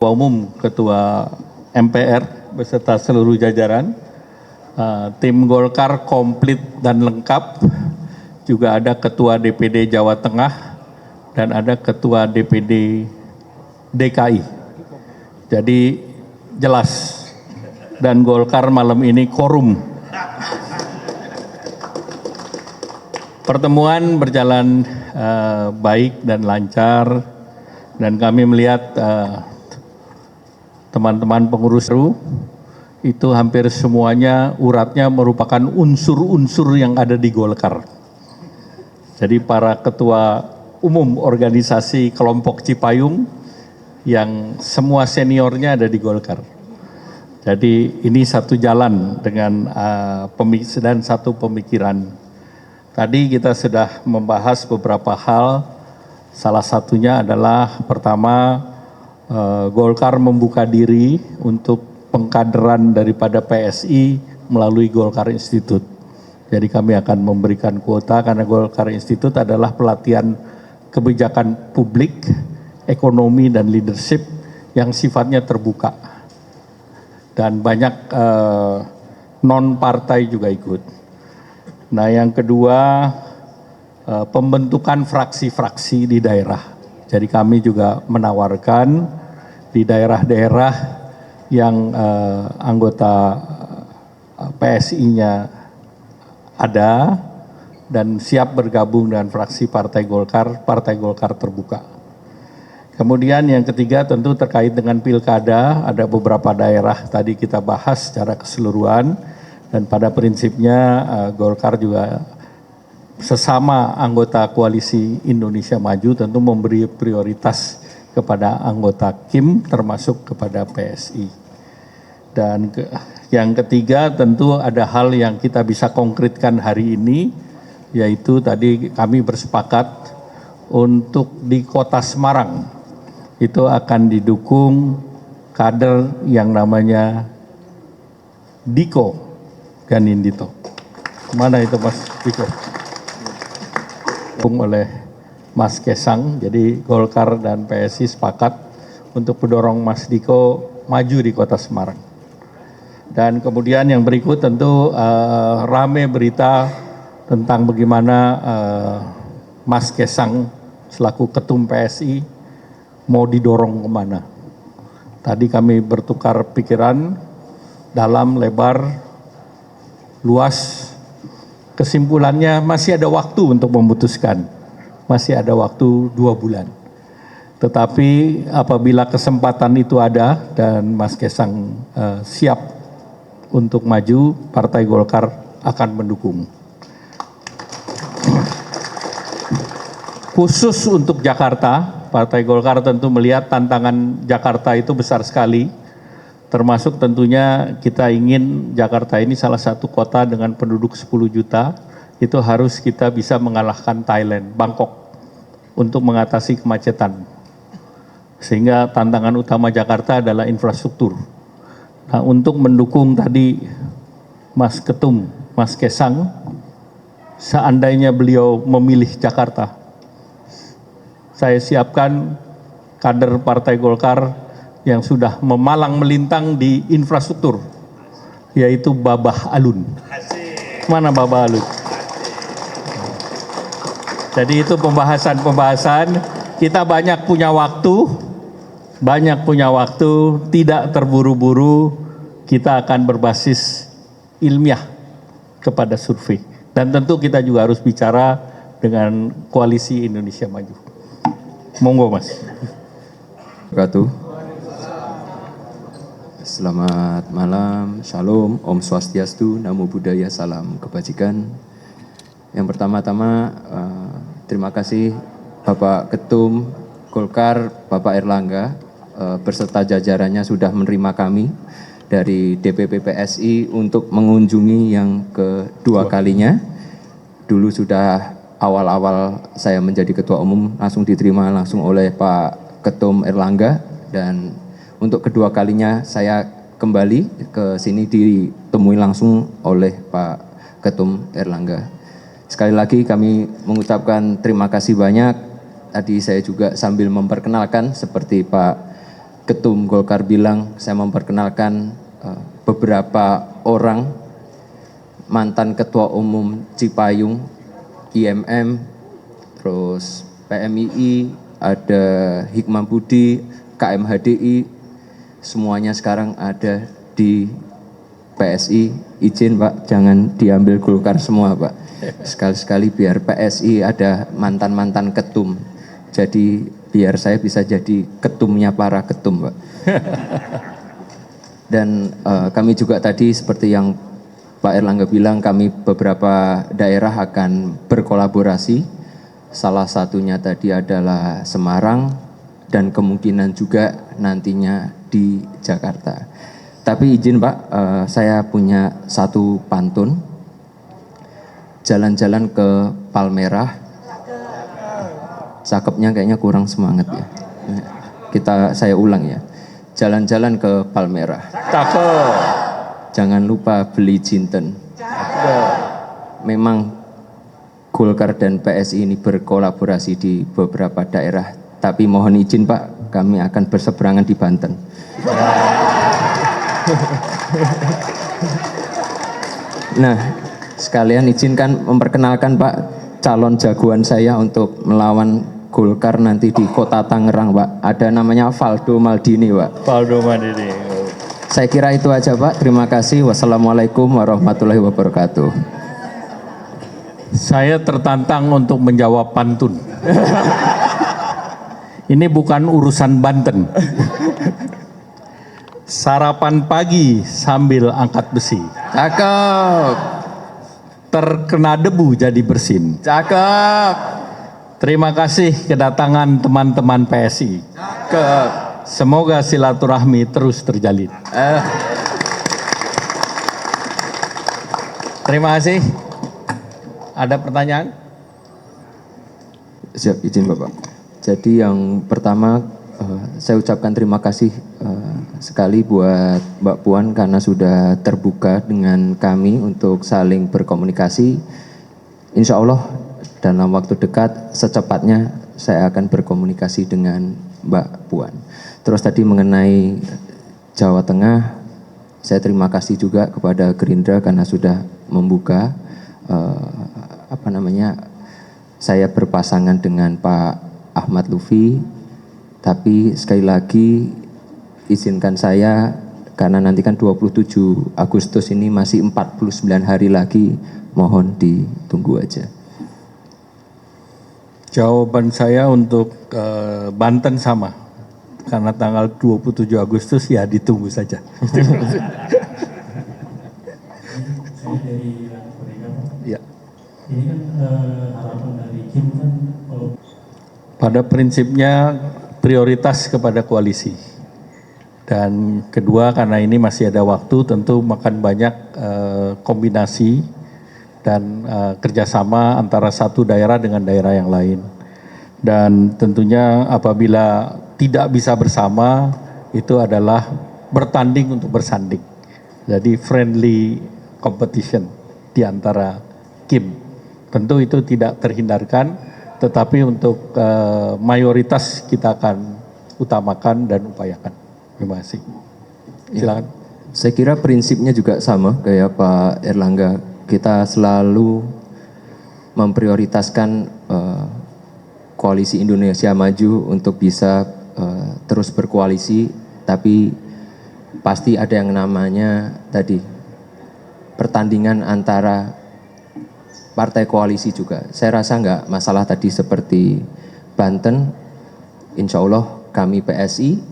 Ketua Umum, Ketua MPR beserta seluruh jajaran, tim Golkar komplit dan lengkap, juga ada Ketua DPD Jawa Tengah dan ada Ketua DPD DKI. Jadi jelas, dan Golkar malam ini korum. Pertemuan berjalan baik dan lancar, dan kami melihat teman-teman pengurus RU itu hampir semuanya uratnya merupakan unsur-unsur yang ada di Golkar. Jadi para ketua umum organisasi kelompok Cipayung yang semua seniornya ada di Golkar. Jadi ini satu jalan dengan dan satu pemikiran. Tadi kita sudah membahas beberapa hal, salah satunya adalah pertama, Golkar membuka diri untuk pengkaderan daripada PSI melalui Golkar Institute. Jadi kami akan memberikan kuota karena Golkar Institute adalah pelatihan kebijakan publik, ekonomi, dan leadership yang sifatnya terbuka. Dan banyak non-partai juga ikut. Nah, yang kedua, pembentukan fraksi-fraksi di daerah. Jadi kami juga menawarkan di daerah-daerah yang anggota PSI-nya ada dan siap bergabung dengan fraksi Partai Golkar terbuka. Kemudian yang ketiga tentu terkait dengan pilkada, ada beberapa daerah tadi kita bahas secara keseluruhan, dan pada prinsipnya Golkar juga sesama anggota koalisi Indonesia Maju tentu memberi prioritas kepada anggota KIM termasuk kepada PSI. Dan yang ketiga tentu ada hal yang kita bisa konkretkan hari ini, yaitu tadi kami bersepakat untuk di Kota Semarang itu akan didukung kader yang namanya Diko Ganindito. Mana itu Mas Diko? Oleh Mas Kesang, jadi Golkar dan PSI sepakat untuk mendorong Mas Diko maju di Kota Semarang. Dan kemudian yang berikut tentu rame berita tentang bagaimana Mas Kesang selaku Ketum PSI mau didorong kemana. Tadi kami bertukar pikiran dalam, lebar, luas. Kesimpulannya masih ada waktu untuk memutuskan. Masih ada waktu 2 bulan. Tetapi apabila kesempatan itu ada dan Mas Kesang siap untuk maju, Partai Golkar akan mendukung. Khusus untuk Jakarta, Partai Golkar tentu melihat tantangan Jakarta itu besar sekali. Termasuk tentunya kita ingin Jakarta ini salah satu kota dengan penduduk 10 juta, itu harus kita bisa mengalahkan Thailand, Bangkok, untuk mengatasi kemacetan. Sehingga tantangan utama Jakarta adalah infrastruktur. Nah, untuk mendukung tadi Mas Ketum, Mas Kesang, seandainya beliau memilih Jakarta, saya siapkan kader Partai Golkar yang sudah memalang melintang di infrastruktur, yaitu Babah Alun. Mana Babah Alun? Jadi itu pembahasan-pembahasan, kita banyak punya waktu, tidak terburu-buru, kita akan berbasis ilmiah kepada survei. Dan tentu kita juga harus bicara dengan Koalisi Indonesia Maju. Monggo Mas. Selamat malam, Shalom, Om Swastiastu, Namo Buddhaya, Salam Kebajikan. Yang pertama-tama terima kasih Bapak Ketum Golkar, Bapak Erlangga, beserta jajarannya sudah menerima kami dari DPP PSI untuk mengunjungi yang kedua kalinya. Dulu sudah awal-awal saya menjadi Ketua Umum langsung diterima langsung oleh Pak Ketum Erlangga, dan untuk kedua kalinya saya kembali ke sini ditemui langsung oleh Pak Ketum Erlangga. Sekali lagi kami mengucapkan terima kasih banyak. Tadi saya juga sambil memperkenalkan seperti Pak Ketum Golkar bilang, saya memperkenalkan beberapa orang mantan Ketua Umum Cipayung, IMM, terus PMII, ada Hikmah Budi, KMHDI, semuanya sekarang ada di PSI. Izin Pak, jangan diambil Golkar semua Pak. Sekali-sekali biar PSI ada mantan-mantan ketum. Jadi biar saya bisa jadi ketumnya para ketum Pak. Dan kami juga tadi seperti yang Pak Erlangga bilang, kami beberapa daerah akan berkolaborasi. Salah satunya tadi adalah Semarang dan kemungkinan juga nantinya di Jakarta. Tapi izin Pak, saya punya satu pantun. Jalan-jalan ke Palmerah. Cakepnya kayaknya kurang semangat ya. Saya ulang ya. Jalan-jalan ke Palmerah. Cakep. Jangan lupa beli jinten. Memang Golkar dan PSI ini berkolaborasi di beberapa daerah. Tapi mohon izin Pak, kami akan berseberangan di Banten. Nah, sekalian izinkan memperkenalkan Pak calon jagoan saya untuk melawan Golkar nanti di Kota Tangerang Pak. Ada namanya Valdo Maldini Pak. Valdo Maldini. Saya kira itu aja Pak. Terima kasih. Wassalamualaikum warahmatullahi wabarakatuh. Saya tertantang untuk menjawab pantun. Ini bukan urusan Banten. Sarapan pagi sambil angkat besi. Cakep. Terkena debu jadi bersin. Cakep. Terima kasih kedatangan teman-teman PSI. Cakep. Semoga silaturahmi terus terjalin. Terima kasih. Ada pertanyaan? Siap, izin Bapak. Jadi yang pertama saya ucapkan terima kasih sekali buat Mbak Puan karena sudah terbuka dengan kami untuk saling berkomunikasi. Insya Allah dalam waktu dekat secepatnya saya akan berkomunikasi dengan Mbak Puan. Terus tadi mengenai Jawa Tengah, saya terima kasih juga kepada Gerindra karena sudah membuka saya berpasangan dengan Pak Ahmad Lufi. Tapi sekali lagi izinkan saya karena nanti kan 27 Agustus ini masih 49 hari lagi, mohon ditunggu aja. Jawaban saya untuk Banten sama. Karena tanggal 27 Agustus ya ditunggu saja. Ya. Ini kan harapan dari Kim kan Pada prinsipnya prioritas kepada koalisi. Dan kedua karena ini masih ada waktu tentu makan banyak kombinasi dan kerjasama antara satu daerah dengan daerah yang lain. Dan tentunya apabila tidak bisa bersama itu adalah bertanding untuk bersanding. Jadi friendly competition di antara Kim. Tentu itu tidak terhindarkan, tetapi untuk mayoritas kita akan utamakan dan upayakan. Terima kasih. Silakan. Saya kira prinsipnya juga sama kayak Pak Erlangga. Kita selalu memprioritaskan koalisi Indonesia Maju untuk bisa terus berkoalisi, tapi pasti ada yang namanya tadi pertandingan antara partai koalisi juga. Saya rasa nggak masalah tadi seperti Banten, insya Allah kami PSI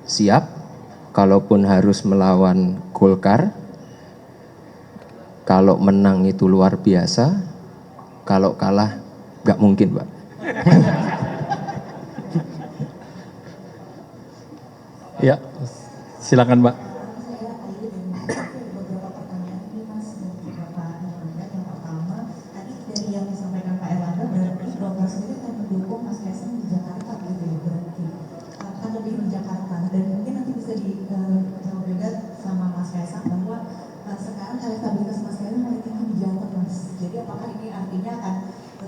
siap, kalaupun harus melawan Golkar, kalau menang itu luar biasa, kalau kalah nggak mungkin Pak. Ya, silakan Pak.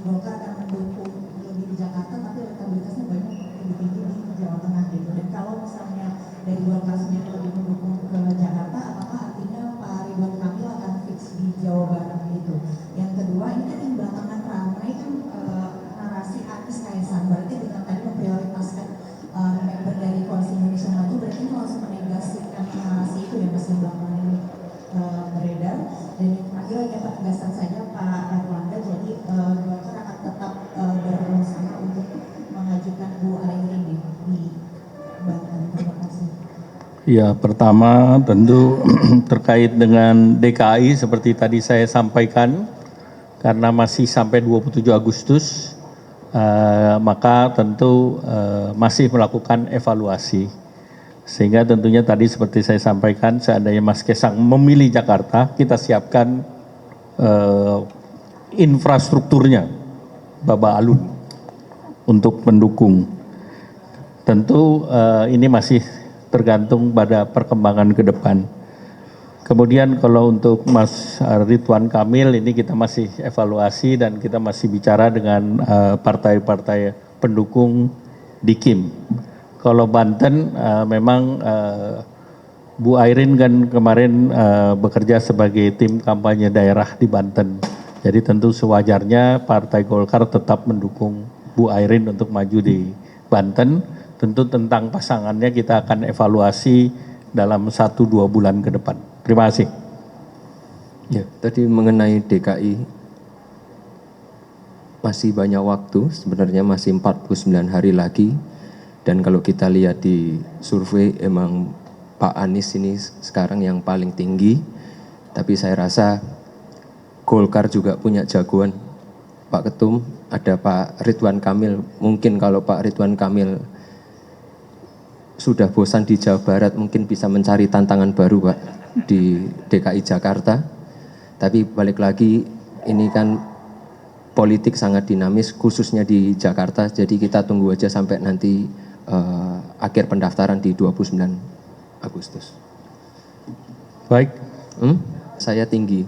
Golkar akan mendukung lebih di Jakarta, tapi elektabilitasnya banyak lebih tinggi di Jawa Tengah gitu. Dan kalau misalnya dari Golkar sendiri lebih mendukung ke Jakarta, apakah artinya Pak Ridwan Kamil akan fix di Jawa Barat gitu? Yang kedua, ini kan yang belakangan ramai kan narasi artis Kaisang, berarti dengan tadi memprioritaskan member dari Koalisi Indonesia Maju, berarti ini harus menegasikan narasi itu ya Mas yang belakangan ini beredar. Dan yang terakhir hanya penegasan saja Pak Erlangga, jadi Golkar akan tetap berusaha untuk mengajukan Bu Airin di Banten. Terima kasih. Ya, pertama tentu terkait dengan DKI seperti tadi saya sampaikan, karena masih sampai 27 Agustus, maka tentu masih melakukan evaluasi. Sehingga tentunya tadi seperti saya sampaikan, seandainya Mas Kaisang memilih Jakarta, kita siapkan infrastrukturnya, Bapak Alun, untuk mendukung. Tentu ini masih tergantung pada perkembangan ke depan. Kemudian kalau untuk Mas Ridwan Kamil ini kita masih evaluasi dan kita masih bicara dengan partai-partai pendukung di KIM. Kalau Banten memang Bu Airin kan kemarin bekerja sebagai tim kampanye daerah di Banten. Jadi tentu sewajarnya Partai Golkar tetap mendukung Bu Airin untuk maju di Banten. Tentu tentang pasangannya kita akan evaluasi dalam 1-2 bulan ke depan. Terima kasih. Ya, tadi mengenai DKI, masih banyak waktu, sebenarnya masih 49 hari lagi. Dan kalau kita lihat di survei, emang Pak Anies ini sekarang yang paling tinggi. Tapi saya rasa Golkar juga punya jagoan. Pak Ketum, ada Pak Ridwan Kamil. Mungkin kalau Pak Ridwan Kamil sudah bosan di Jawa Barat, mungkin bisa mencari tantangan baru Pak di DKI Jakarta. Tapi balik lagi, ini kan politik sangat dinamis khususnya di Jakarta, jadi kita tunggu aja sampai nanti akhir pendaftaran di 29 Agustus. Baik. Saya tinggi.